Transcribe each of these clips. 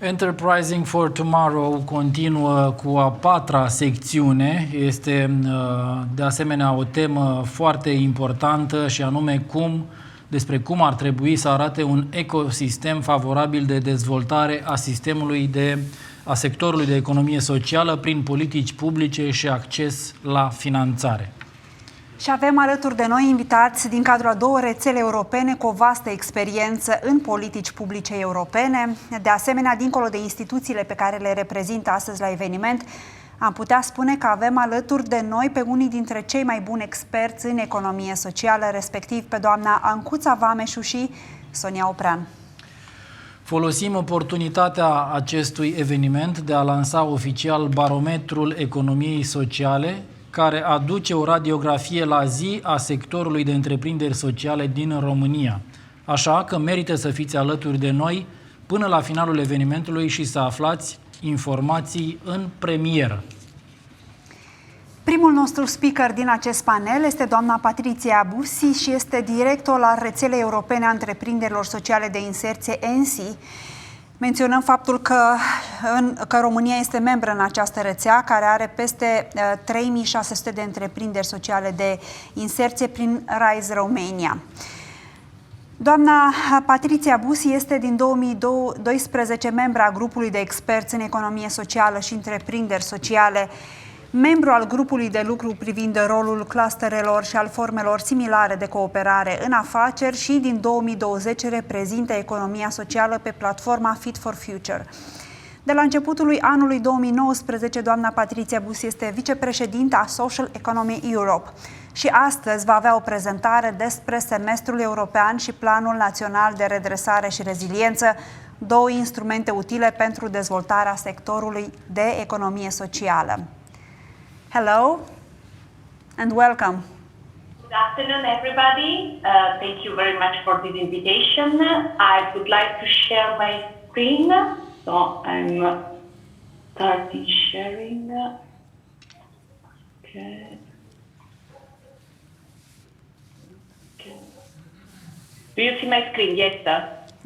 Enterprising for Tomorrow continuă cu a patra secțiune. Este de asemenea o temă foarte importantă și anume despre cum ar trebui să arate un ecosistem favorabil de dezvoltare a sectorului de economie socială prin politici publice și acces la finanțare. Și avem alături de noi invitați din cadrul a două rețele europene cu o vastă experiență în politici publice europene. De asemenea, dincolo de instituțiile pe care le reprezintă astăzi la eveniment, am putea spune că avem alături de noi pe unii dintre cei mai buni experți în economie socială, respectiv pe doamna Ancuța Vameșu și Sonia Oprean. Folosim oportunitatea acestui eveniment de a lansa oficial barometrul economiei sociale, care aduce o radiografie la zi a sectorului de întreprinderi sociale din România. Așa că merită să fiți alături de noi până la finalul evenimentului și să aflați informații în premieră. Primul nostru speaker din acest panel este doamna Patrizia Bussi și este director al Rețelei Europene a Întreprinderilor Sociale de Inserție, ENSIE. Menționăm faptul că România este membră în această rețea, care are peste 3600 de întreprinderi sociale de inserție prin ADV Romania. Doamna Patrizia Bussi este din 2012 membra a grupului de experți în economie socială și întreprinderi sociale, membru al grupului de lucru privind rolul clusterelor și al formelor similare de cooperare în afaceri și din 2020 reprezintă economia socială pe platforma Fit for Future. De la începutul anului 2019, doamna Patrizia Bussi este vicepreședintă a Social Economy Europe și astăzi va avea o prezentare despre Semestrul European și Planul Național de Redresare și Reziliență, două instrumente utile pentru dezvoltarea sectorului de economie socială. Hello and welcome. Good afternoon, everybody. Thank you very much for this invitation. I would like to share my screen. So I'm starting sharing. Okay. Do you see my screen? Yes, sir.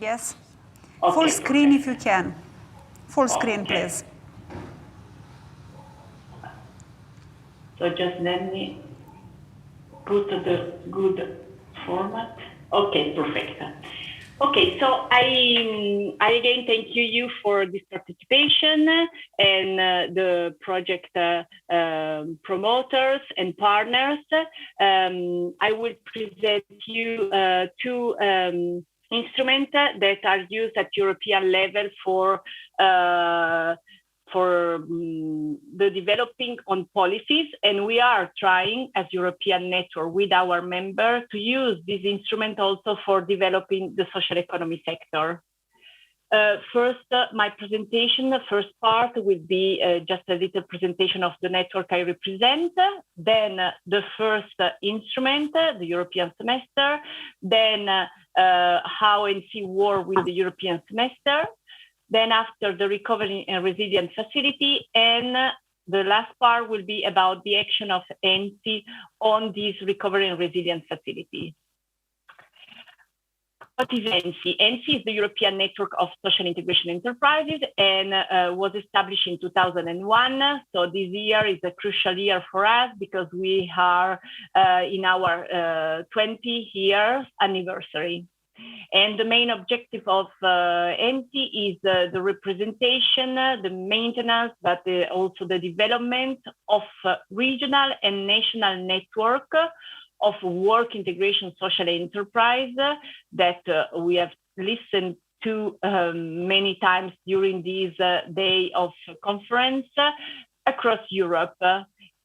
Yes. Okay, Full screen perfect. if you can. Full screen, Okay. please. So just let me put the good format. Okay, perfect. Okay, so I again thank you for this participation and the project promoters and partners. I will present you two instruments that are used at European level for the developing on policies, and we are trying as European network with our member to use this instrument also for developing the social economy sector. First, my presentation, the first part will be just a little presentation of the network I represent, then the first instrument, the European semester, then how ENSIE work with the European semester, then after the Recovery and Resilience Facility, and the last part will be about the action of ENSIE on this Recovery and Resilience Facility. What is ENSIE? ENSIE is the European Network of Social Integration Enterprises and was established in 2001. So this year is a crucial year for us because we are in our 20 years anniversary. And the main objective of ENSIE is the representation, the maintenance, but also the development of regional and national network of work integration social enterprise that we have listened to many times during this day of conference across Europe.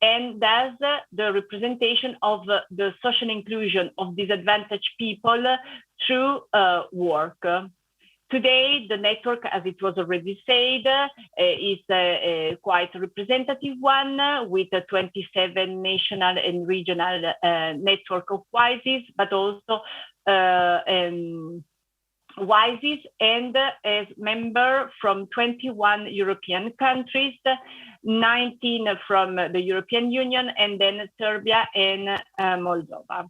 And thus the representation of the social inclusion of disadvantaged people through work. Today, the network, as it was already said, is a quite representative one with 27 national and regional network of WISEs, but also WISES and as member from 21 European countries, 19 from the European Union, and then Serbia and Moldova.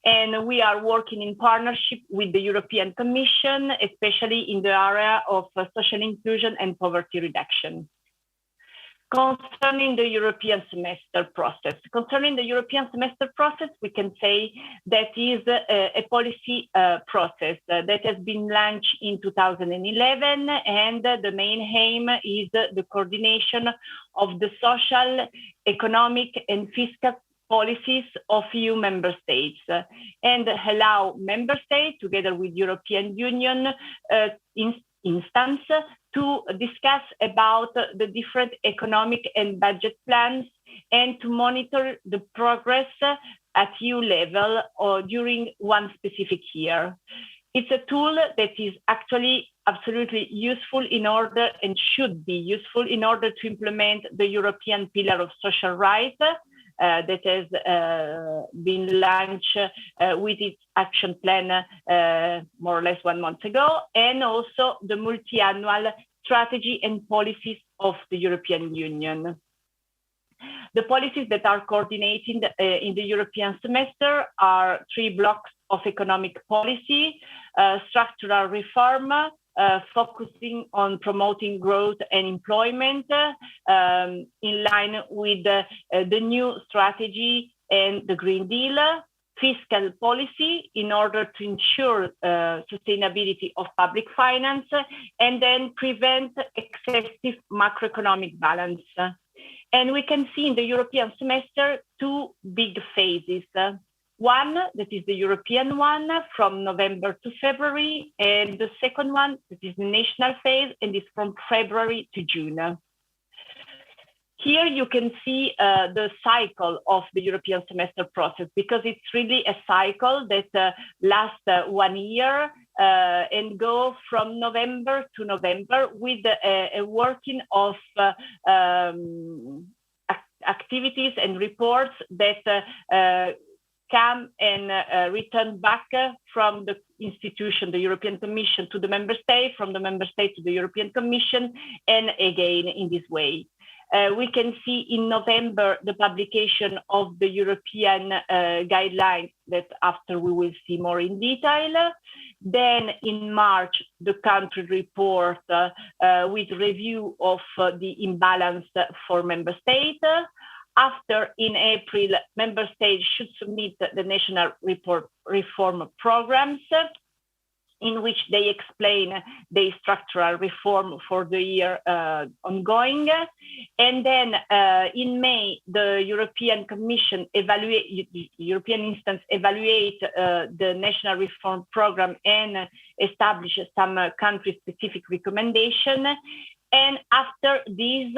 And we are working in partnership with the European Commission, especially in the area of social inclusion and poverty reduction. Concerning the European semester process. Concerning the European semester process, we can say that is a policy process that has been launched in 2011, and the main aim is the coordination of the social, economic, and fiscal policies of EU member states, and allow member states, together with European Union instance, to discuss about the different economic and budget plans and to monitor the progress at EU level or during one specific year. It's a tool that is actually absolutely useful in order and should be useful in order to implement the European Pillar of Social Rights that has been launched with its action plan more or less 1 month ago, and also the multi-annual strategy and policies of the European Union. The policies that are coordinated in the European semester are 3 blocks of economic policy, structural reform, focusing on promoting growth and employment in line with the new strategy and the Green Deal, fiscal policy in order to ensure sustainability of public finance, and then prevent excessive macroeconomic balance. And we can see in the European semester 2 big phases. One, that is the European one from November to February, and the second one, that is the national phase, and is from February to June. Here you can see the cycle of the European semester process, because it's really a cycle that lasts 1 year and go from November to November with a working of activities and reports that come and return back from the institution, the European Commission, to the member state, from the member state to the European Commission, and again in this way. We can see in November the publication of the European guidelines that after we will see more in detail. Then in March, the country report with review of the imbalance for member states. After, in April, member states should submit the national reform programs in which they explain the structural reform for the year ongoing. And then in May, the European Commission European instance evaluate the national reform program and establish some country-specific recommendation. And after this,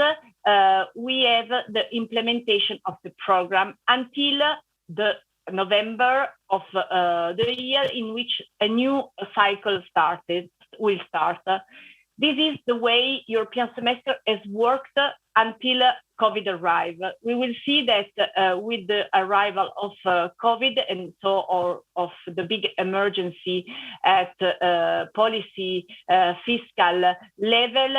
we have the implementation of the program until the November of the year in which a new cycle will start. This is the way European semester has worked until COVID arrived. We will see that with the arrival of COVID and so of the big emergency at policy fiscal level,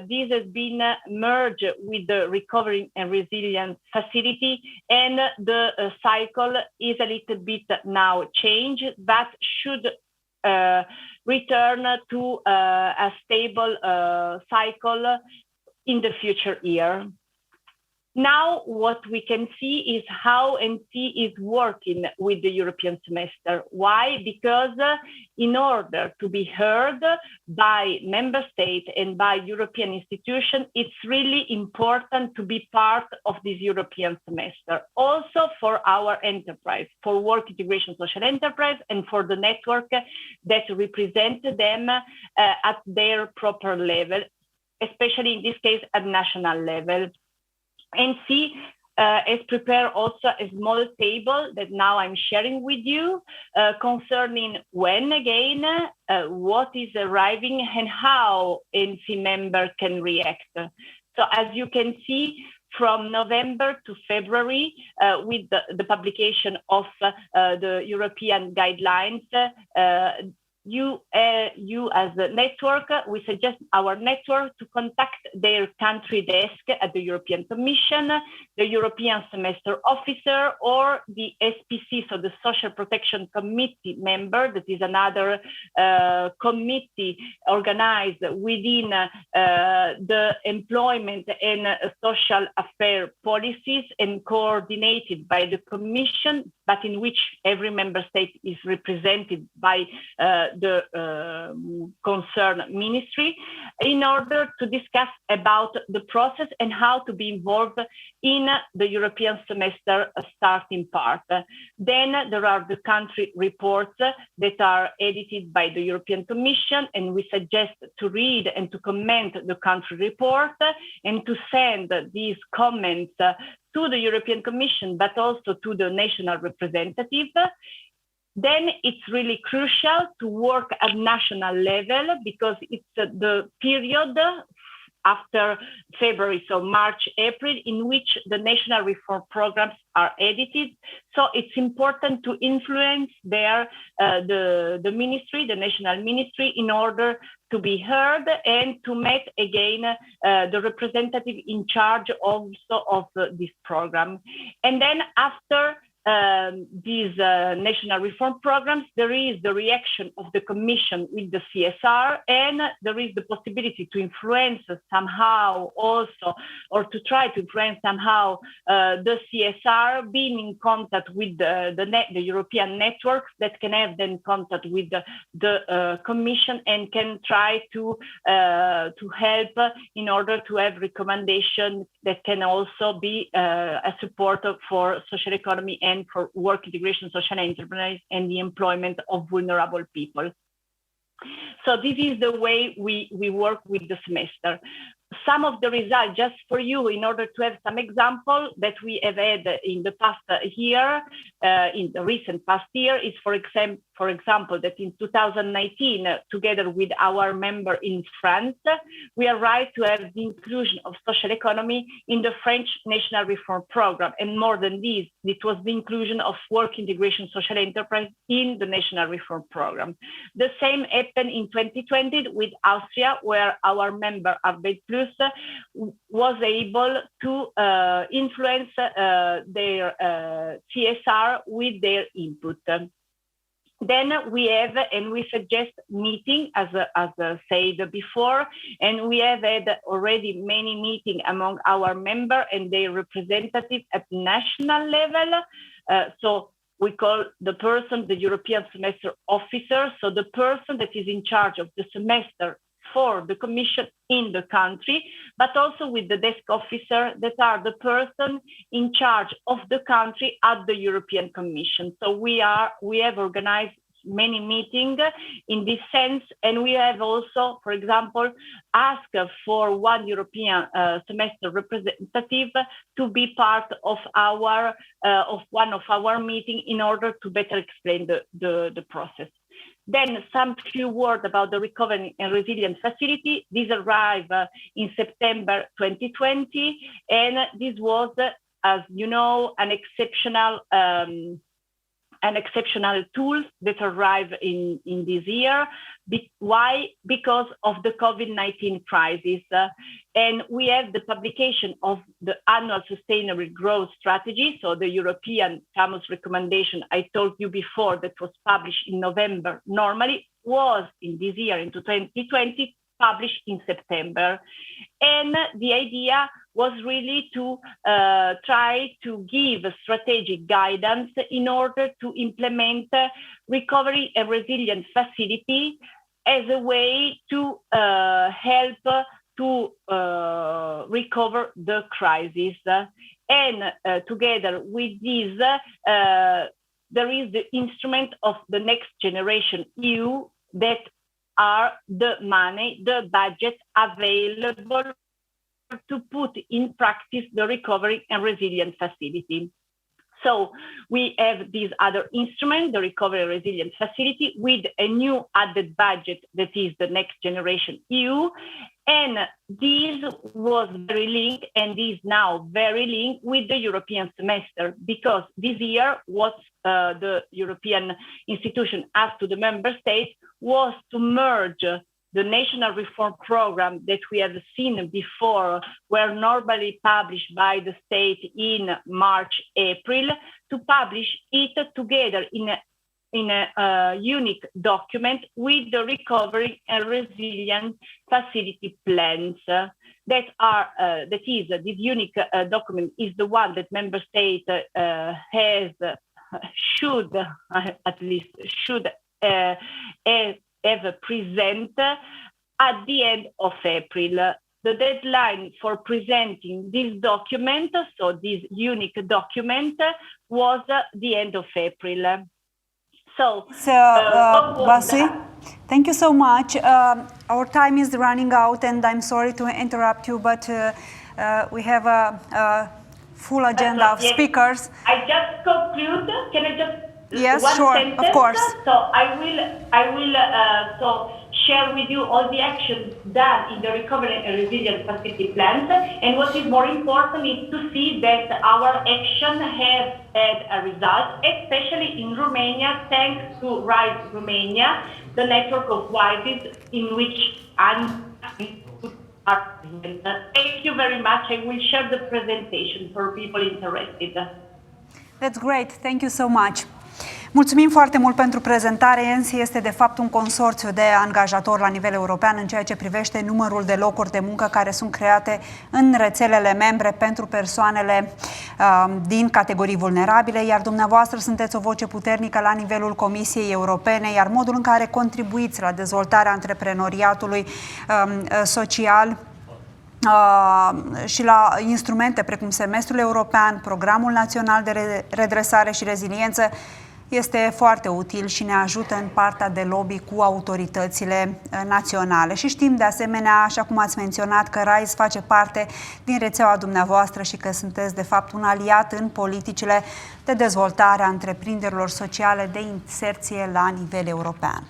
this has been merged with the Recovery and Resilience Facility, and the cycle is a little bit now changed, but should return to a stable cycle in the future year. Now, what we can see is how ENSIE is working with the European semester. Why? Because in order to be heard by member states and by European institutions, it's really important to be part of this European semester. Also for our enterprise, for work integration social enterprise, and for the network that represent them at their proper level, especially in this case at national level. ENSIE has prepared also a small table that now I'm sharing with you concerning when again, what is arriving and how ENSIE member can react. So as you can see, from November to February with the publication of the European guidelines. You as a network, we suggest our network to contact their country desk at the European Commission, the European Semester Officer, or the SPC, so the Social Protection Committee member, that is another committee organized within the employment and social affairs policies and coordinated by the Commission, but in which every member state is represented by the concerned ministry, in order to discuss about the process and how to be involved in the European semester starting part. Then there are the country reports that are edited by the European Commission, and we suggest to read and to comment the country report and to send these comments to the European Commission, but also to the national representative. Then it's really crucial to work at national level, because it's the period after February, so March, April, in which the national reform programs are edited. So it's important to influence there the ministry, the national ministry, in order to be heard and to meet again the representative in charge also of this program. And then after these national reform programs, there is the reaction of the Commission with the CSR, and there is the possibility to influence somehow also, or to try to influence somehow the CSR, being in contact with the European networks that can have then contact with the Commission and can try to help in order to have recommendations that can also be a support for social economy and for work integration, social enterprise, and the employment of vulnerable people. So this is the way we work with the semester. Some of the results, just for you, in order to have some example that we have had in the past year, in the recent past year, is for example, that in 2019, together with our member in France, we arrived to have the inclusion of social economy in the French National Reform Program. And more than this, it was the inclusion of work integration social enterprise in the National Reform Program. The same happened in 2020 with Austria, where our member ADV was able to influence their CSR with their input. Then we have, and we suggest meeting, as said before, and we have had already many meetings among our members and their representatives at national level. So we call the person the European Semester Officer, so the person that is in charge of the semester for the Commission in the country, but also with the desk officer that are the person in charge of the country at the European Commission. So we have organized many meetings in this sense, and we have also, for example, asked for one European semester representative to be part of one of our meetings in order to better explain the process. Then some few words about the Recovery and Resilience Facility. This arrived in September 2020, and this was, as you know, an exceptional tool that arrived in this year. Why? Because of the COVID-19 crisis. And we have the publication of the annual sustainable growth strategy. So the European famous recommendation I told you before that was published in November, normally was in this year, into 2020, published in September. And the idea was really to try to give a strategic guidance in order to implement recovery and resilience facility as a way to help to recover the crisis. And together with this, there is the instrument of the Next Generation EU that are the money, the budget available to put in practice the recovery and resilience facility. So we have this other instrument, the Recovery and Resilience Facility, with a new added budget that is the Next Generation EU. And this was very linked and is now very linked with the European semester, because this year what the European institution asked to the member states was to merge the national reform program that we have seen before, were normally published by the state in March, April, to publish it together in a unique document with the recovery and resilience facility plans. This unique document is the one that member state should have present at the end of April. The deadline for presenting this document, so this unique document, was the end of April. So, Bussi, thank you so much. Our time is running out, and I'm sorry to interrupt you, but we have a full agenda of speakers. I just conclude. Can I just? Yes, one sure, sentence? Of course. So I will share with you all the actions done in the recovery and resilience facility plans. And what is more important is to see that our action has had a result, especially in Romania, thanks to RISE Romania, the network of WISEs in which I'm. Thank you very much. I will share the presentation for people interested. That's great. Thank you so much. Mulțumim foarte mult pentru prezentare. ENSIE este de fapt un consorțiu de angajatori la nivel european în ceea ce privește numărul de locuri de muncă care sunt create în rețelele membre pentru persoanele din categorii vulnerabile, iar dumneavoastră sunteți o voce puternică la nivelul Comisiei Europene, iar modul în care contribuiți la dezvoltarea antreprenoriatului social și la instrumente precum Semestrul European, Programul Național de Redresare și Reziliență este foarte util și ne ajută în partea de lobby cu autoritățile naționale. Și știm de asemenea, așa cum ați menționat, că RISE face parte din rețeaua dumneavoastră și că sunteți de fapt un aliat în politicile de dezvoltare a întreprinderilor sociale de inserție la nivel european.